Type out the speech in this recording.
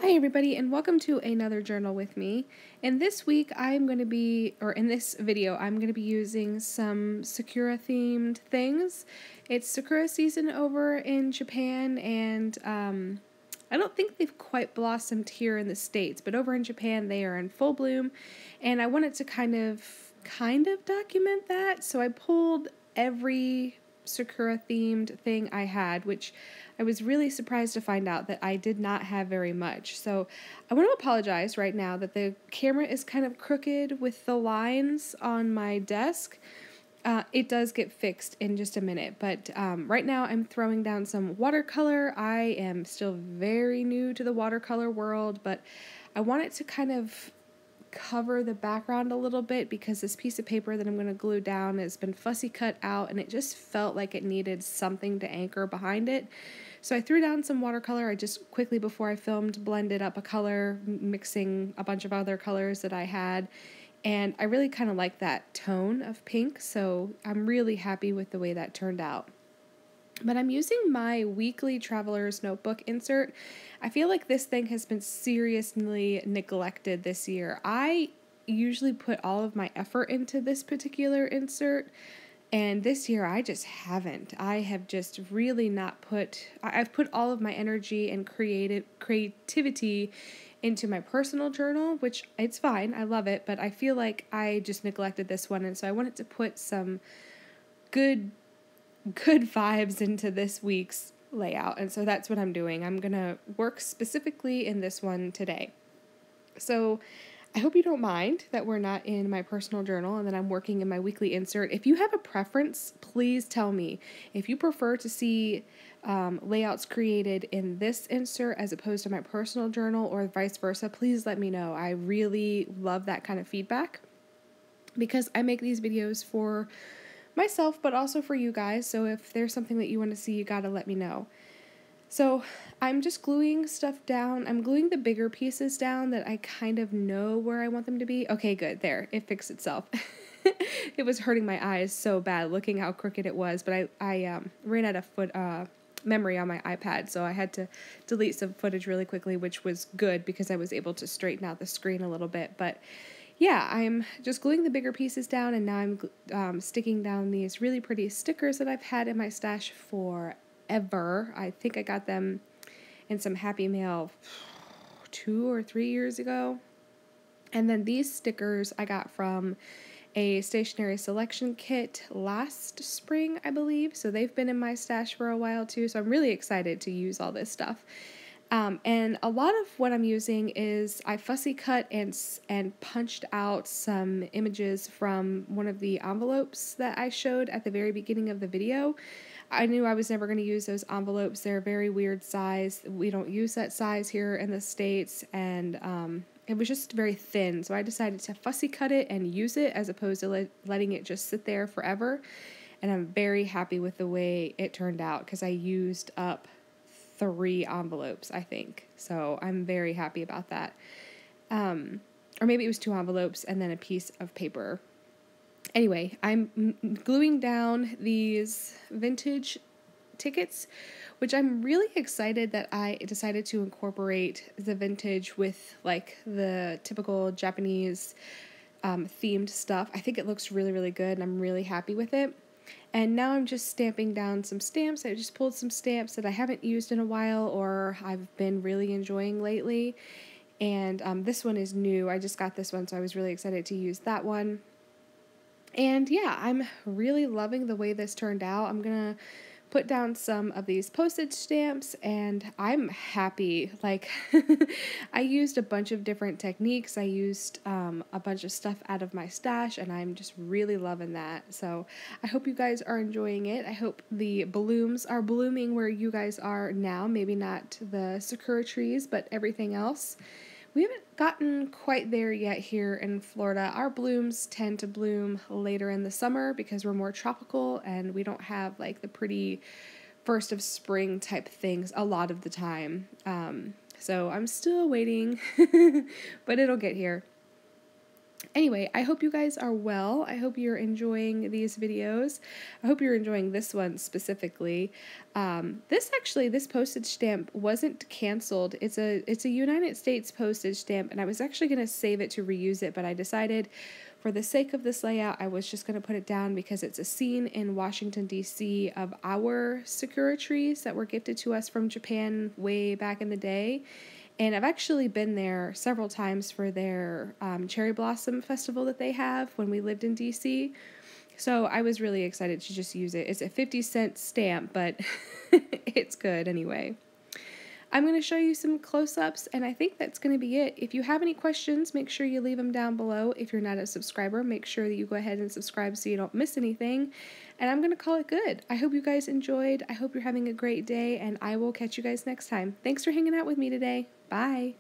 Hi, everybody, and welcome to another journal with me. And this week, in this video, I'm going to be using some Sakura themed things. It's Sakura season over in Japan, and I don't think they've quite blossomed here in the States, but over in Japan, they are in full bloom. And I wanted to kind of document that, so I pulled every Sakura themed thing I had, which I was really surprised to find out that I did not have very much. So I want to apologize right now that the camera is kind of crooked with the lines on my desk. It does get fixed in just a minute, but right now I'm throwing down some watercolor. I am still very new to the watercolor world, but I wanted to kind of cover the background a little bit because this piece of paper that I'm going to glue down has been fussy cut out and it just felt like it needed something to anchor behind it. So I threw down some watercolor. I just quickly before I filmed blended up a color, mixing a bunch of other colors that I had. And I really kind of like that tone of pink, so I'm really happy with the way that turned out. But I'm using my weekly Traveler's Notebook insert. I feel like this thing has been seriously neglected this year. I usually put all of my effort into this particular insert, and this year I just haven't. I have just really not put, I've put all of my energy and creativity into my personal journal, which it's fine, I love it, but I feel like I just neglected this one, and so I wanted to put some good vibes into this week's layout, and so that's what I'm doing. I'm gonna work specifically in this one today. So I hope you don't mind that we're not in my personal journal and that I'm working in my weekly insert. If you have a preference, please tell me. If you prefer to see layouts created in this insert as opposed to my personal journal or vice versa, please let me know. I really love that kind of feedback because I make these videos for myself, but also for you guys. So if there's something that you want to see, you gotta let me know. So I'm just gluing stuff down. I'm gluing the bigger pieces down that I kind of know where I want them to be. Okay, good. There. It fixed itself. It was hurting my eyes so bad looking how crooked it was, but I ran out of memory on my iPad, so I had to delete some footage really quickly, which was good because I was able to straighten out the screen a little bit. But yeah, I'm just gluing the bigger pieces down, and now I'm sticking down these really pretty stickers that I've had in my stash forever. I think I got them in some Happy Mail 2 or 3 years ago. And then these stickers I got from a stationery selection kit last spring, I believe. So they've been in my stash for a while too. So I'm really excited to use all this stuff. And a lot of what I'm using is I fussy cut and punched out some images from one of the envelopes that I showed at the very beginning of the video. I knew I was never going to use those envelopes. They're a very weird size. We don't use that size here in the States, and it was just very thin. So I decided to fussy cut it and use it as opposed to letting it just sit there forever. And I'm very happy with the way it turned out because I used up 3 envelopes, I think. So I'm very happy about that. Or maybe it was 2 envelopes and then a piece of paper. Anyway, I'm gluing down these vintage tickets, which I'm really excited that I decided to incorporate the vintage with like the typical Japanese themed stuff. I think it looks really, really good and I'm really happy with it. And now I'm just stamping down some stamps. I just pulled some stamps that I haven't used in a while or I've been really enjoying lately. And this one is new. I just got this one, so I was really excited to use that one. And yeah, I'm really loving the way this turned out. I'm going to put down some of these postage stamps and I'm happy. Like, I used a bunch of different techniques. I used a bunch of stuff out of my stash and I'm just really loving that. So I hope you guys are enjoying it. I hope the blooms are blooming where you guys are now. Maybe not the sakura trees, but everything else. We haven't gotten quite there yet here in Florida. Our blooms tend to bloom later in the summer because we're more tropical and we don't have like the pretty first of spring type things a lot of the time. So I'm still waiting, but it'll get here. Anyway, I hope you guys are well. I hope you're enjoying these videos. I hope you're enjoying this one specifically. This postage stamp wasn't canceled. It's a United States postage stamp, and I was actually going to save it to reuse it, but I decided for the sake of this layout, I was just going to put it down because it's a scene in Washington, D.C. of our Sakura trees that were gifted to us from Japan way back in the day. And I've actually been there several times for their cherry blossom festival that they have when we lived in DC. So I was really excited to just use it. It's a 50-cent stamp, but it's good anyway. I'm going to show you some close-ups, and I think that's going to be it. If you have any questions, make sure you leave them down below. If you're not a subscriber, make sure that you go ahead and subscribe so you don't miss anything. And I'm going to call it good. I hope you guys enjoyed. I hope you're having a great day, and I will catch you guys next time. Thanks for hanging out with me today. Bye.